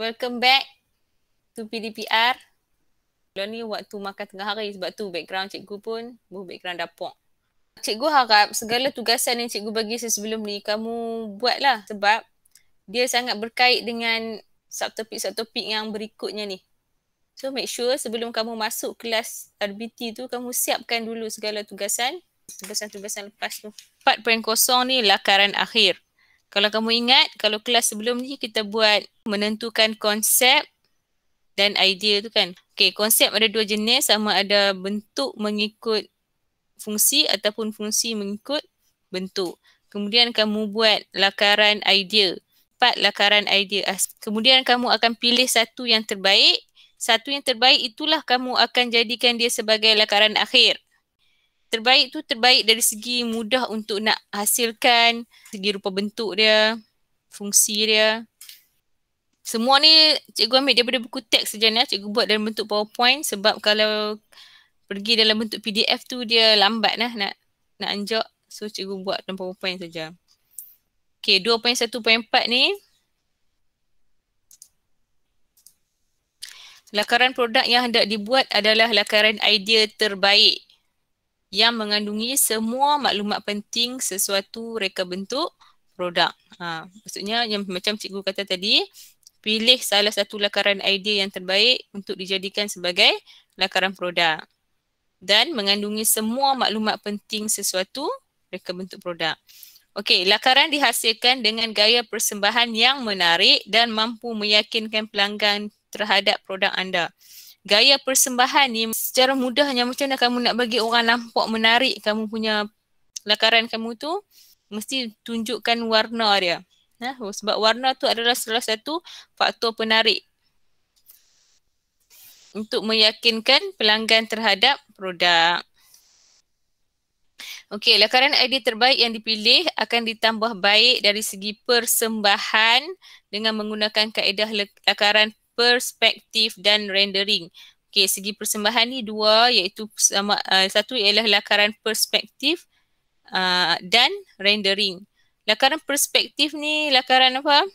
Welcome back to PDPR. Kalau ni waktu makan tengah hari sebab tu background cikgu pun background dapur. Cikgu harap segala tugasan yang cikgu bagi sebelum ni kamu buatlah sebab dia sangat berkait dengan subtopik-subtopik yang berikutnya ni. So make sure sebelum kamu masuk kelas RBT tu kamu siapkan dulu segala tugasan lepas tu. 4.0 ni lakaran akhir. Kalau kamu ingat, kalau kelas sebelum ni kita buat menentukan konsep dan idea tu kan. Okey, konsep ada dua jenis, sama ada bentuk mengikut fungsi ataupun fungsi mengikut bentuk. Kemudian kamu buat lakaran idea. 4 lakaran idea. Kemudian kamu akan pilih satu yang terbaik. Satu yang terbaik itulah kamu akan jadikan dia sebagai lakaran akhir. Terbaik tu terbaik dari segi mudah untuk nak hasilkan, segi rupa bentuk dia, fungsi dia. Semua ni cikgu ambil daripada buku teks saja ni. Cikgu buat dalam bentuk PowerPoint sebab kalau pergi dalam bentuk PDF tu dia lambat lah nak anjak. So cikgu buat dalam PowerPoint saja. Okay, 2.1.4 ni. Lakaran produk yang hendak dibuat adalah lakaran idea terbaik yang mengandungi semua maklumat penting sesuatu reka bentuk produk. Maksudnya yang macam cikgu kata tadi, pilih salah satu lakaran idea yang terbaik untuk dijadikan sebagai lakaran produk dan mengandungi semua maklumat penting sesuatu reka bentuk produk. Okey, lakaran dihasilkan dengan gaya persembahan yang menarik dan mampu meyakinkan pelanggan terhadap produk anda. Gaya persembahan ni secara mudahnya macam mana kamu nak bagi orang nampak menarik kamu punya lakaran kamu tu, mesti tunjukkan warna dia. Sebab warna tu adalah salah satu faktor penarik untuk meyakinkan pelanggan terhadap produk. Okey, lakaran idea terbaik yang dipilih akan ditambah baik dari segi persembahan dengan menggunakan kaedah lakaran perspektif dan rendering. Okey, segi persembahan ni dua, iaitu satu ialah lakaran perspektif dan rendering. Lakaran perspektif ni lakaran apa?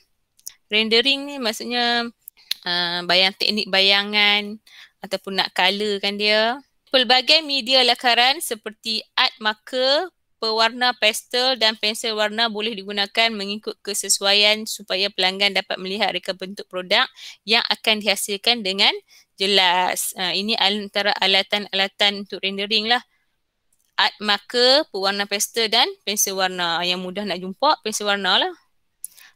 Rendering ni maksudnya teknik bayangan ataupun nak colourkan dia. Pelbagai media lakaran seperti art marker, pewarna pastel dan pensel warna boleh digunakan mengikut kesesuaian supaya pelanggan dapat melihat reka bentuk produk yang akan dihasilkan dengan jelas. Ini antara alatan-alatan untuk rendering lah. Art marker, pewarna pastel dan pensel warna. Yang mudah nak jumpa, pensel warna lah.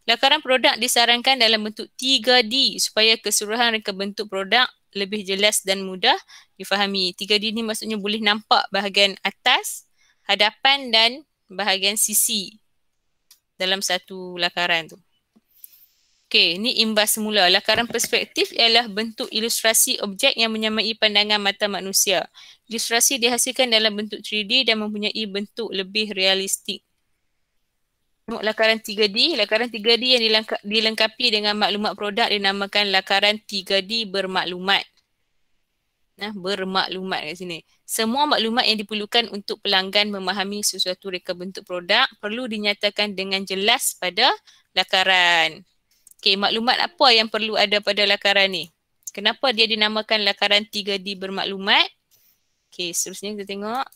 Lakaran produk disarankan dalam bentuk 3D supaya keseluruhan reka bentuk produk lebih jelas dan mudah difahami. 3D ni maksudnya boleh nampak bahagian atas, hadapan dan bahagian sisi dalam satu lakaran tu. Okey, ni imbas semula. Lakaran perspektif ialah bentuk ilustrasi objek yang menyamai pandangan mata manusia. Ilustrasi dihasilkan dalam bentuk 3D dan mempunyai bentuk lebih realistik. Lakaran 3D. Lakaran 3D yang dilengkapi dengan maklumat produk dinamakan lakaran 3D bermaklumat. Bermaklumat kat sini. Semua maklumat yang diperlukan untuk pelanggan memahami sesuatu reka bentuk produk perlu dinyatakan dengan jelas pada lakaran. Okey, maklumat apa yang perlu ada pada lakaran ni? Kenapa dia dinamakan lakaran 3D bermaklumat? Okey, seterusnya kita tengok.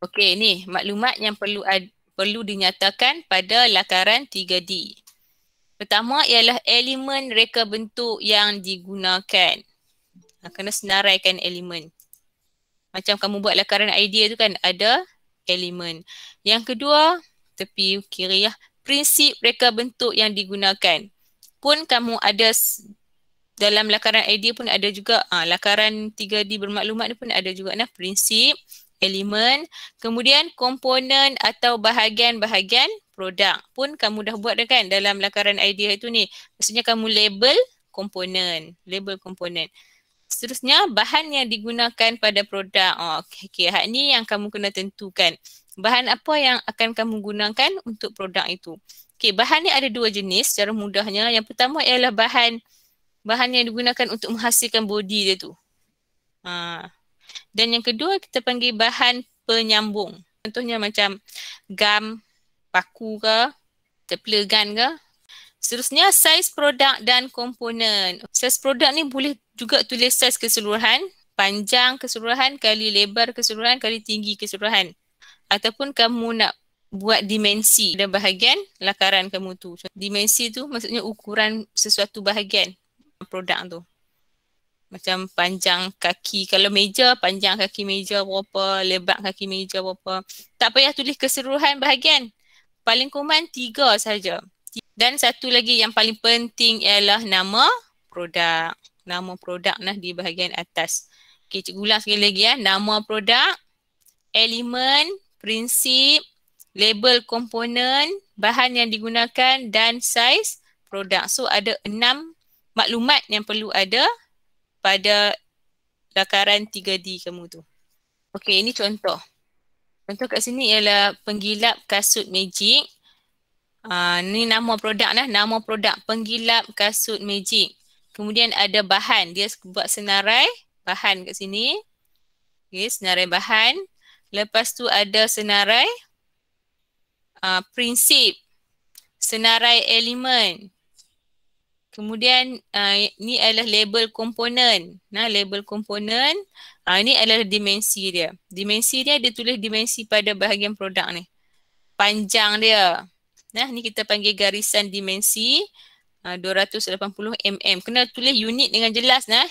Okey, ni maklumat yang perlu dinyatakan pada lakaran 3D. Pertama ialah elemen reka bentuk yang digunakan. Kena senaraikan elemen. Macam kamu buat lakaran idea tu kan, ada elemen. Yang kedua, tepi kiri ya, prinsip reka bentuk yang digunakan. Pun kamu ada dalam lakaran idea pun ada juga, lakaran 3D bermaklumat ni pun ada juga prinsip, elemen, kemudian komponen atau bahagian-bahagian produk pun kamu dah buat dah kan dalam lakaran idea itu ni. Maksudnya kamu label komponen. Seterusnya bahan yang digunakan pada produk. Okey, hak ni yang kamu kena tentukan. Bahan apa yang akan kamu gunakan untuk produk itu. Okey, bahan ni ada dua jenis secara mudahnya. Yang pertama ialah bahan yang digunakan untuk menghasilkan body dia tu. Dan yang kedua kita panggil bahan penyambung. Contohnya macam gam, paku ke, stapler gun ke. Seterusnya, saiz produk dan komponen. Saiz produk ni boleh juga tulis saiz keseluruhan, panjang keseluruhan kali lebar keseluruhan kali tinggi keseluruhan. Ataupun kamu nak buat dimensi dan bahagian lakaran kamu tu. Dimensi tu maksudnya ukuran sesuatu bahagian produk tu. Macam panjang kaki, kalau meja, panjang kaki meja berapa, lebar kaki meja berapa. Tak payah tulis keseluruhan bahagian. Paling kurang 3 saja. Dan satu lagi yang paling penting ialah nama produk. Nama produk nah di bahagian atas. Okey, cikgu ulang sekali lagi ya. Nama produk, elemen, prinsip, label komponen, bahan yang digunakan dan saiz produk. So ada 6 maklumat yang perlu ada pada lakaran 3D kamu tu. Okey, ini contoh. Contoh kat sini ialah penggilap kasut magic. Ni nama produk lah, nama produk penggilap kasut magic. Kemudian ada bahan, dia buat senarai bahan kat sini. Okay, senarai bahan. Lepas tu ada senarai prinsip, senarai elemen. Kemudian ni adalah label komponen. Nah, label komponen. Ini adalah dimensi dia. Dimensi dia tulis dimensi pada bahagian produk ni. Panjang dia. Nah, ni kita panggil garisan dimensi 280 mm. Kena tulis unit dengan jelas nah.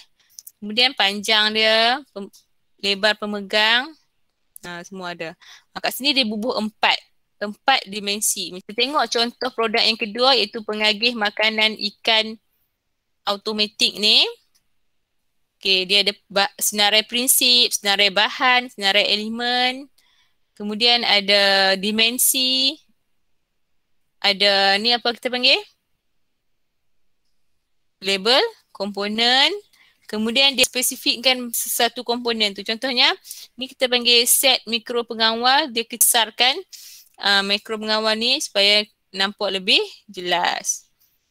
Kemudian panjang dia, lebar pemegang, semua ada. Kat sini dia bubuh 4 dimensi. Kita tengok contoh produk yang kedua iaitu pengagih makanan ikan automatik ni. Okey, dia ada senarai prinsip, senarai bahan, senarai elemen. Kemudian ada dimensi. Ada ni apa kita panggil? Label, komponen. Kemudian dia spesifikkan satu komponen tu. Contohnya, ni kita panggil set mikro pengawal. Dia kesarkan mikro pengawal ni supaya nampak lebih jelas.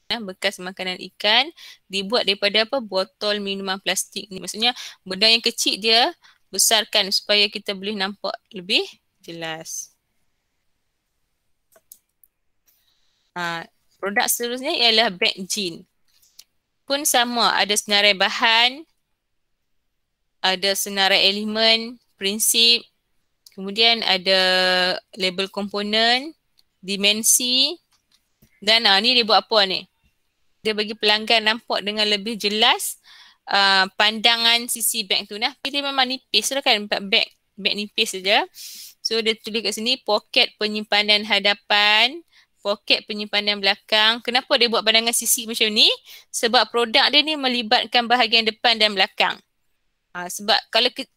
Bekas makanan ikan dibuat daripada apa? Botol minuman plastik ni. Maksudnya benda yang kecil dia besarkan supaya kita boleh nampak lebih jelas. Produk seterusnya ialah bag jean. Pun sama, ada senarai bahan, ada senarai elemen, prinsip, kemudian ada label komponen, dimensi. Dan ni dia buat apa ni? Dia bagi pelanggan nampak dengan lebih jelas pandangan sisi beg tu. Nah, dia memang nipis lah kan, beg nipis saja. So dia tulis kat sini poket penyimpanan hadapan, poket penyimpanan belakang. Kenapa dia buat pandangan sisi macam ni? Sebab produk dia ni melibatkan bahagian depan dan belakang. Sebab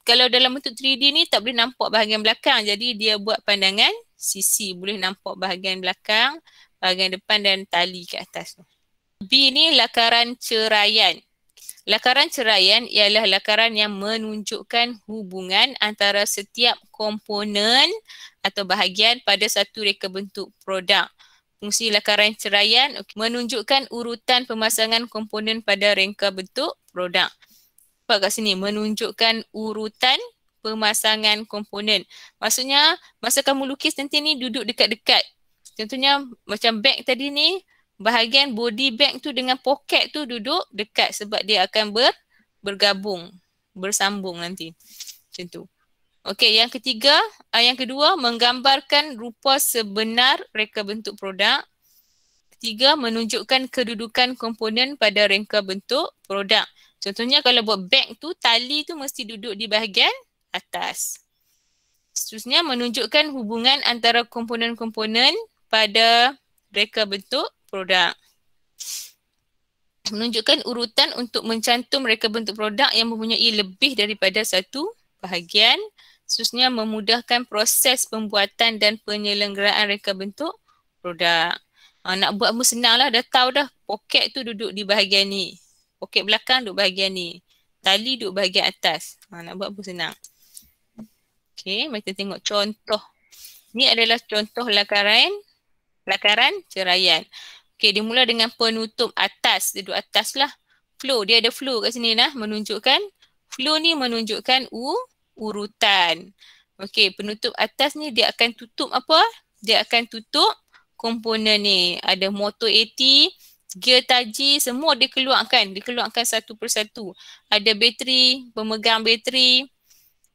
kalau dalam bentuk 3D ni tak boleh nampak bahagian belakang. Jadi dia buat pandangan sisi. Boleh nampak bahagian belakang, bahagian depan dan tali kat atas tu. B ni lakaran ceraian. Lakaran ceraian ialah lakaran yang menunjukkan hubungan antara setiap komponen atau bahagian pada satu reka bentuk produk. Fungsi lakaran ceraian menunjukkan urutan pemasangan komponen pada reka bentuk produk. Nampak kat sini, menunjukkan urutan pemasangan komponen. Maksudnya, masa kamu lukis nanti ni duduk dekat-dekat. Contohnya macam beg tadi ni, bahagian body bag tu dengan poket tu duduk dekat sebab dia akan bergabung, bersambung nanti. Macam tu. Okey, yang kedua menggambarkan rupa sebenar reka bentuk produk. Ketiga, menunjukkan kedudukan komponen pada reka bentuk produk. Contohnya kalau buat bag tu, tali tu mesti duduk di bahagian atas. Seterusnya, menunjukkan hubungan antara komponen-komponen pada reka bentuk produk. Menunjukkan urutan untuk mencantum reka bentuk produk yang mempunyai lebih daripada satu bahagian. Seterusnya, memudahkan proses pembuatan dan penyelenggaraan reka bentuk produk. Nak buat pun senang lah, dah tahu dah poket tu duduk di bahagian ni. Poket belakang duduk bahagian ni. Tali duduk bahagian atas. Nak buat pun senang. Okey, mari kita tengok contoh. Ni adalah contoh lakaran ceraian. Okey, dia mula dengan penutup atas. Dia duduk atas lah. Flow, dia ada flow kat sini lah. Menunjukkan, flow ni menunjukkan urutan. Okey, penutup atas ni dia akan tutup apa? Dia akan tutup komponen ni. Ada motor 80, gear taji, semua dikeluarkan satu persatu. Ada bateri, pemegang bateri.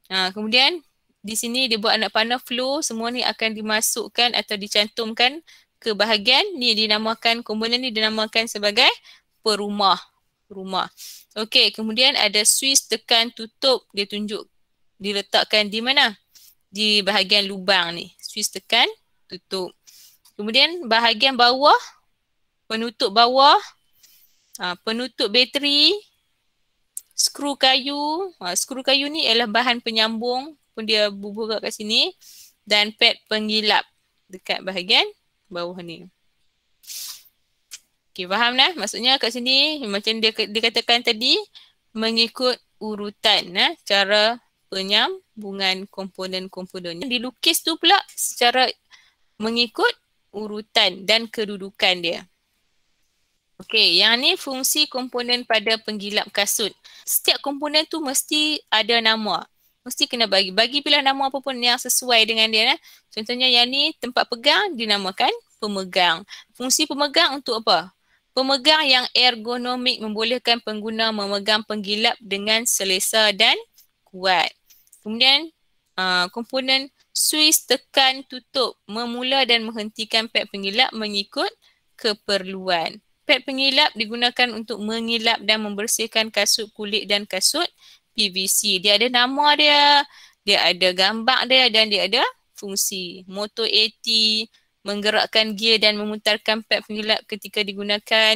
Kemudian di sini dia buat anak panah flow, semua ni akan dimasukkan atau dicantumkan ke bahagian ni, dinamakan komponen ni dinamakan sebagai perumah. Okey, kemudian ada switch tekan tutup, dia tunjuk diletakkan di mana? Di bahagian lubang ni. Switch tekan tutup. Kemudian bahagian bawah, penutup bawah, penutup bateri, skru kayu. Skru kayu ni ialah bahan penyambung pun dia bubuh kat sini, dan pad pengilap dekat bahagian bawah ni. Okey, faham dah? Maksudnya kat sini macam dia katakan tadi, mengikut urutan cara penyambungan komponen-komponen. Dilukis tu pula secara mengikut urutan dan kedudukan dia. Okey, yang ni fungsi komponen pada penggilap kasut. Setiap komponen tu mesti ada nama. Mesti kena bagi pilih nama apa pun yang sesuai dengan dia. Contohnya yang ni tempat pegang dinamakan pemegang. Fungsi pemegang untuk apa? Pemegang yang ergonomik, membolehkan pengguna memegang penggilap dengan selesa dan kuat. Kemudian komponen switch tekan tutup, memula dan menghentikan pad pengilap mengikut keperluan. Pad pengilap digunakan untuk mengilap dan membersihkan kasut kulit dan kasut PVC. Dia ada nama dia ada gambar dia, dan dia ada fungsi. Motor AT, menggerakkan gear dan memutarkan pad pengilap ketika digunakan.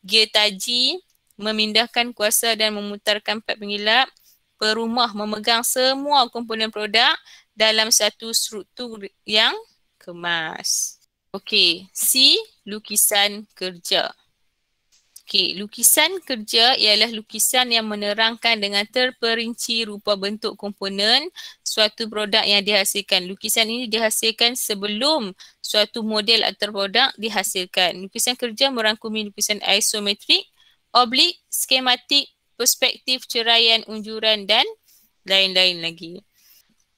Gear taji, memindahkan kuasa dan memutarkan pad pengilap. Perumah, memegang semua komponen produk dalam satu struktur yang kemas. Okey, C, lukisan kerja. Okey, lukisan kerja ialah lukisan yang menerangkan dengan terperinci rupa bentuk komponen suatu produk yang dihasilkan. Lukisan ini dihasilkan sebelum suatu model atau produk dihasilkan. Lukisan kerja merangkumi lukisan isometrik, oblik, skematik, perspektif, ceraian, unjuran dan lain-lain lagi.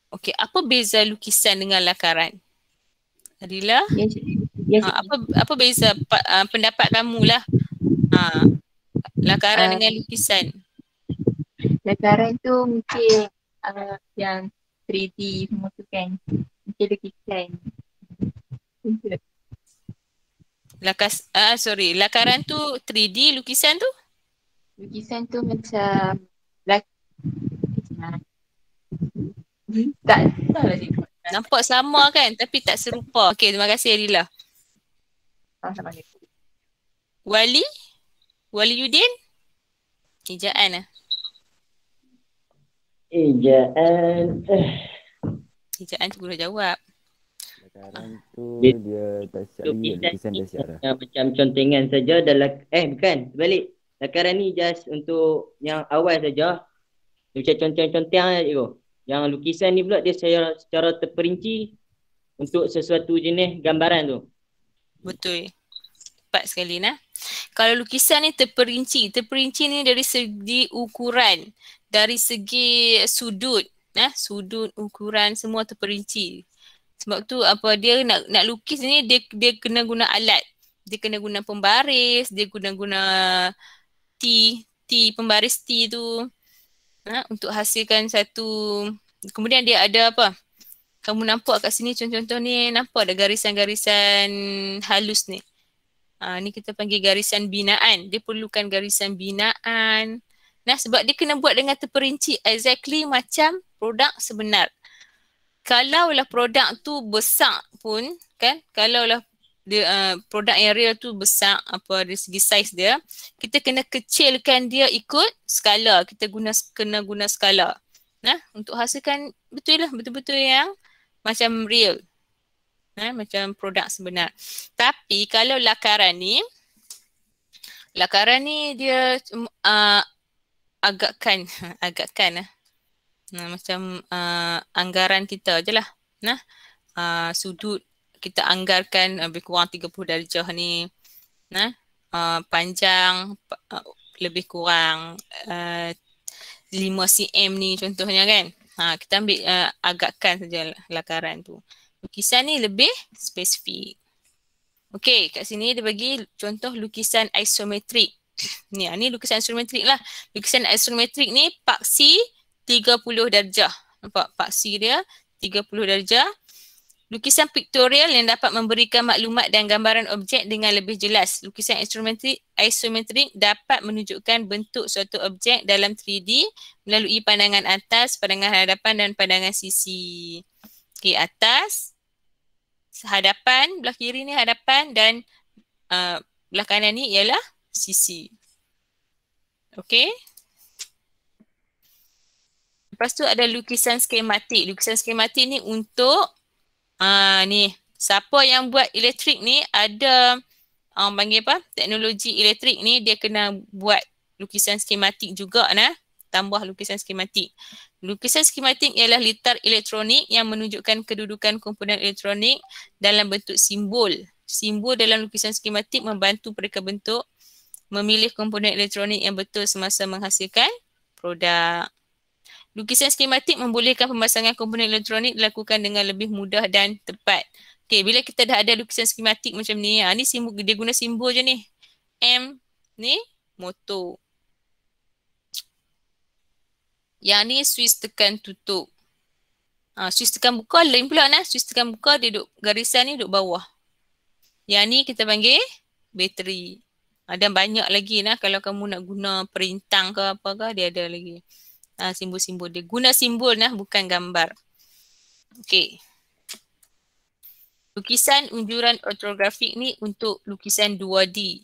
Okey, apa beza lukisan dengan lakaran? Adila? Yes. Apa beza pendapat kamu lah? Lakaran dengan lukisan. Lakaran tu mungkin yang 3D semua tu kan. Mungkin lukisan. Lakaran tu 3D, lukisan tu? Lukisan tu macam tak lah dia. Nampak sama kan, tapi tak serupa. Okey, terima kasih Adila. Assalamualaikum. Wali Udin? Ejaan lah. Ejaan tu dah jawab. Lakaran tu dia tak siap lagi, lukisan dah siap dah. Macam contengan saja dalam bukan, sebalik. Lakaran ni just untuk yang awal saja. Macam conteng-conteng lah cikgu. Yang lukisan ni pula dia secara terperinci untuk sesuatu jenis gambaran tu. Betul. Tepat sekali nah. Kalau lukisan ni terperinci ni dari segi ukuran, dari segi sudut, sudut, ukuran semua terperinci. Sebab tu dia nak lukis ni dia kena guna alat. Dia kena guna pembaris, dia guna pembaris T tu. Untuk hasilkan satu. Kemudian dia ada apa? Kamu nampak kat sini contoh-contoh ni, nampak ada garisan-garisan halus ni. Ni kita panggil garisan binaan. Dia perlukan garisan binaan. Sebab dia kena buat dengan terperinci exactly macam produk sebenar. Kalaulah produk tu besar pun kan, kalaulah dia, produk yang real tu besar dari segi saiz dia, kita kena kecilkan dia ikut skala. Kita kena guna skala. Untuk hasilkan betul-betul yang macam real. Macam produk sebenar. Tapi kalau lakaran ni dia agakkan macam anggaran kita je lah. Sudut kita anggarkan lebih kurang 30 darjah ni. Panjang lebih kurang 5 cm ni contohnya kan. Kita ambil agakkan saja lakaran tu. Lukisan ni lebih spesifik. Okey, kat sini dia bagi contoh lukisan isometrik. Ni lukisan isometrik lah. Lukisan isometrik ni paksi 30 darjah. Nampak paksi dia 30 darjah. Lukisan pictorial yang dapat memberikan maklumat dan gambaran objek dengan lebih jelas. Lukisan isometrik dapat menunjukkan bentuk suatu objek dalam 3D melalui pandangan atas, pandangan hadapan dan pandangan sisi. Okey, atas, hadapan, belah kiri ni hadapan dan belah kanan ni ialah sisi. Okey. Lepas tu ada lukisan skematik. Lukisan skematik ni untuk ni siapa yang buat elektrik ni ada panggil apa? Teknologi elektrik ni dia kena buat lukisan skematik juga nah. Tambah lukisan skematik. Lukisan skematik ialah litar elektronik yang menunjukkan kedudukan komponen elektronik dalam bentuk simbol. Simbol dalam lukisan skematik membantu mereka bentuk memilih komponen elektronik yang betul semasa menghasilkan produk. Lukisan skematik membolehkan pemasangan komponen elektronik dilakukan dengan lebih mudah dan tepat. Okey, bila kita dah ada lukisan skematik macam ni, ni simbol, dia guna simbol je ni. M ni motor. Yang ni switch tekan tutup. Switch tekan buka lain pula nah. Switch tekan buka dia duduk garisan ni duduk bawah. Yang ni kita panggil bateri. Dan banyak lagi nah kalau kamu nak guna perintang ke apa ke dia ada lagi. Simbol-simbol dia. Guna simbol nah bukan gambar. Okey. Lukisan unjuran ortografik ni untuk lukisan 2D.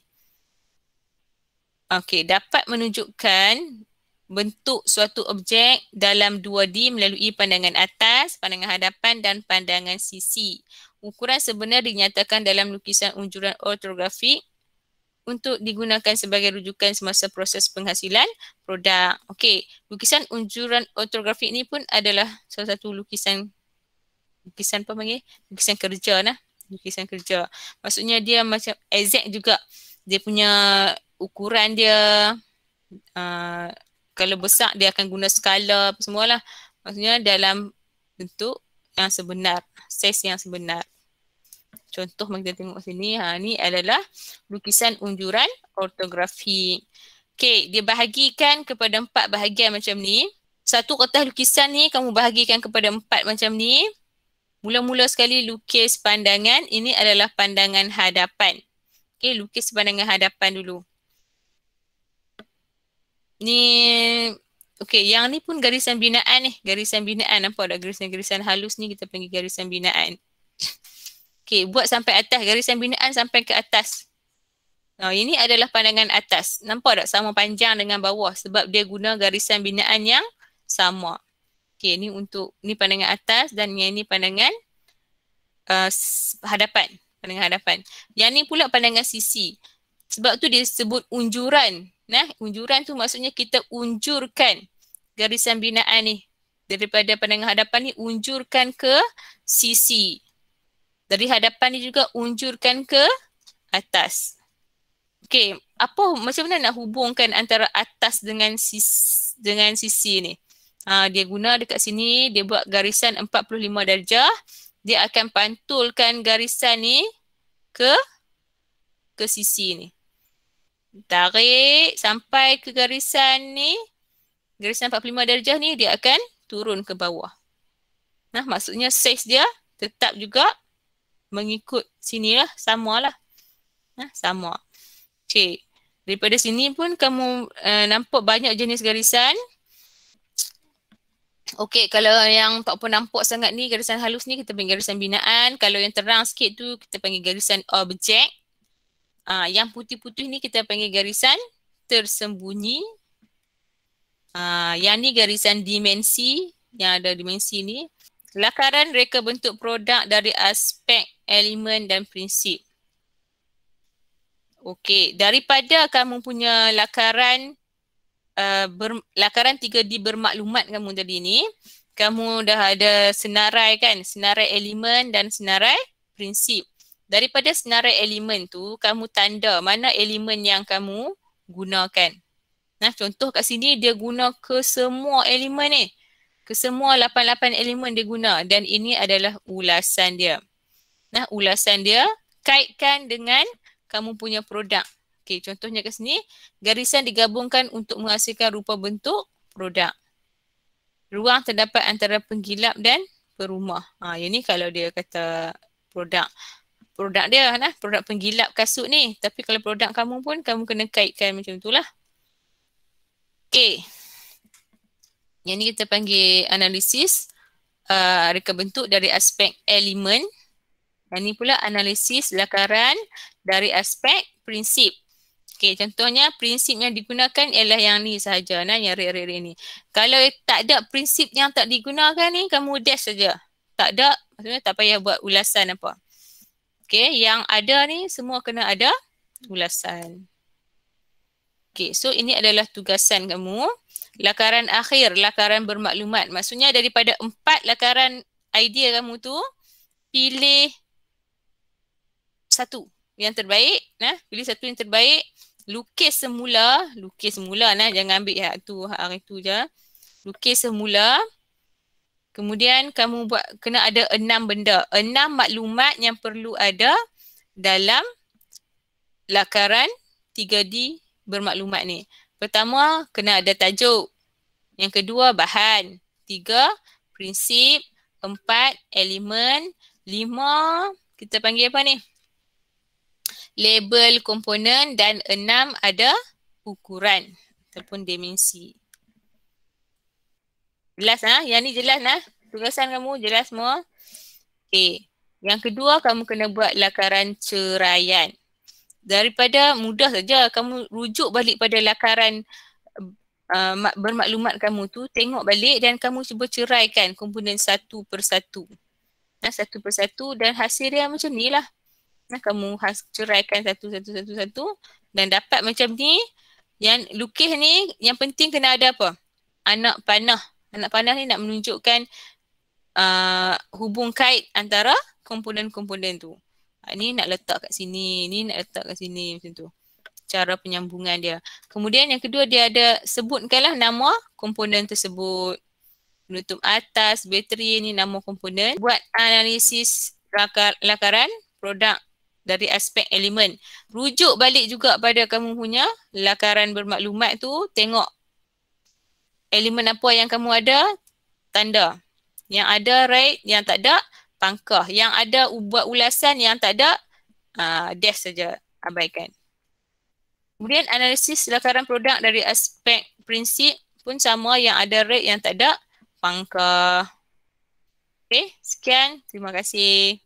Okey, dapat menunjukkan bentuk suatu objek dalam 2D melalui pandangan atas, pandangan hadapan dan pandangan sisi. Ukuran sebenar dinyatakan dalam lukisan unjuran ortografik untuk digunakan sebagai rujukan semasa proses penghasilan produk. Okey, lukisan unjuran ortografik ni pun adalah salah satu lukisan apa panggil? Lukisan kerja nah. Lukisan kerja. Maksudnya dia macam exact juga. Dia punya ukuran dia kalau besar dia akan guna skala apa semualah. Maksudnya dalam bentuk yang sebenar, saiz yang sebenar. Contoh mari kita tengok sini. Ni adalah lukisan unjuran ortografik. Okey, dia bahagikan kepada 4 bahagian macam ni. Satu kertas lukisan ni kamu bahagikan kepada 4 macam ni. Mula-mula sekali lukis pandangan. Ini adalah pandangan hadapan. Okey, lukis pandangan hadapan dulu. Ni okey, yang ni pun garisan binaan ni. Garisan binaan, nampak tak garisan-garisan halus ni kita panggil garisan binaan. Okey, buat sampai atas, garisan binaan sampai ke atas. Ini adalah pandangan atas. Nampak tak sama panjang dengan bawah sebab dia guna garisan binaan yang sama. Okey, ni pandangan atas dan yang ni pandangan hadapan. Pandangan hadapan. Yang ni pula pandangan sisi. Sebab tu dia sebut unjuran. Nah, unjuran tu maksudnya kita unjurkan garisan binaan ni. Daripada pandangan hadapan ni unjurkan ke sisi. Dari hadapan ni juga unjurkan ke atas. Okey, macam mana nak hubungkan antara atas dengan sisi ni? Dia guna dekat sini, dia buat garisan 45 darjah. Dia akan pantulkan garisan ni ke sisi ni. Tarik sampai ke garisan ni. Garisan 45 darjah ni dia akan turun ke bawah. Nah, maksudnya saiz dia tetap juga mengikut sini lah, samalah. Sama. Okey. Daripada sini pun kamu nampak banyak jenis garisan. Okey, kalau yang tak pun nampak sangat ni, garisan halus ni kita panggil garisan binaan. Kalau yang terang sikit tu kita panggil garisan objek. Yang putih-putih ni kita panggil garisan tersembunyi. Yang ni garisan dimensi, yang ada dimensi ni. Lakaran reka bentuk produk dari aspek, elemen dan prinsip. Okey, daripada kamu punya lakaran 3D bermaklumat kamu tadi ni, kamu dah ada senarai kan, senarai elemen dan senarai prinsip. Daripada senarai elemen tu, kamu tanda mana elemen yang kamu gunakan. Nah, contoh kat sini dia guna ke semua elemen ni. Ke semua 88 elemen dia guna dan ini adalah ulasan dia. Nah, ulasan dia kaitkan dengan kamu punya produk. Okey, contohnya kat sini, garisan digabungkan untuk menghasilkan rupa bentuk produk. Ruang terdapat antara penggilap dan perumah. Yang ni kalau dia kata produk dia nah, produk penggilap kasut ni. Tapi kalau produk kamu pun kamu kena kaitkan macam itulah. Okey. Yang ni kita panggil analisis reka bentuk dari aspek elemen. Yang ni pula analisis lakaran dari aspek prinsip. Okey, contohnya prinsip yang digunakan ialah yang ni sahaja, nah, yang rek-rek ni. Kalau tak ada prinsip yang tak digunakan ni, kamu dash saja. Tak ada, maksudnya tak payah buat ulasan apa. Okey, yang ada ni semua kena ada ulasan. Okey, so ini adalah tugasan kamu. Lakaran akhir, lakaran bermaklumat. Maksudnya daripada 4 lakaran idea kamu tu, pilih satu yang terbaik. Nah, pilih satu yang terbaik. Lukis semula nah, jangan ambil hari tu je. Lukis semula. Kemudian kamu buat, kena ada 6 benda. 6 maklumat yang perlu ada dalam lakaran 3D bermaklumat ni. Pertama, kena ada tajuk. Yang kedua, bahan. 3, prinsip. 4, elemen. 5, kita panggil apa ni? Label komponen. Dan 6, ada ukuran ataupun dimensi. Jelas nah? Yang ni jelas nah? Tugasan kamu jelas semua? Okay. Yang kedua, kamu kena buat lakaran ceraian. Daripada mudah saja, kamu rujuk balik pada lakaran bermaklumat kamu tu, tengok balik dan kamu cuba ceraikan komponen satu persatu. Nah, satu persatu dan hasil dia macam ni lah. Nah, kamu ceraikan satu dan dapat macam ni. Yang lukis ni, yang penting kena ada apa? Anak panah. Anak panah ni nak menunjukkan hubung kait antara komponen-komponen tu. Ni nak letak kat sini, ni nak letak kat sini macam tu. Cara penyambungan dia. Kemudian yang kedua dia ada sebutkanlah nama komponen tersebut. Penutup atas, bateri ni nama komponen. Buat analisis lakaran produk dari aspek elemen. Rujuk balik juga pada kamu punya lakaran bermaklumat tu. Tengok elemen apa yang kamu ada, tanda. Yang ada right, yang tak ada pangkah. Yang ada buat ulasan, yang tak ada dash saja, abaikan. Kemudian analisis lakaran produk dari aspek prinsip pun sama, yang ada rate, yang tak ada pangkah. Okey, sekian. Terima kasih.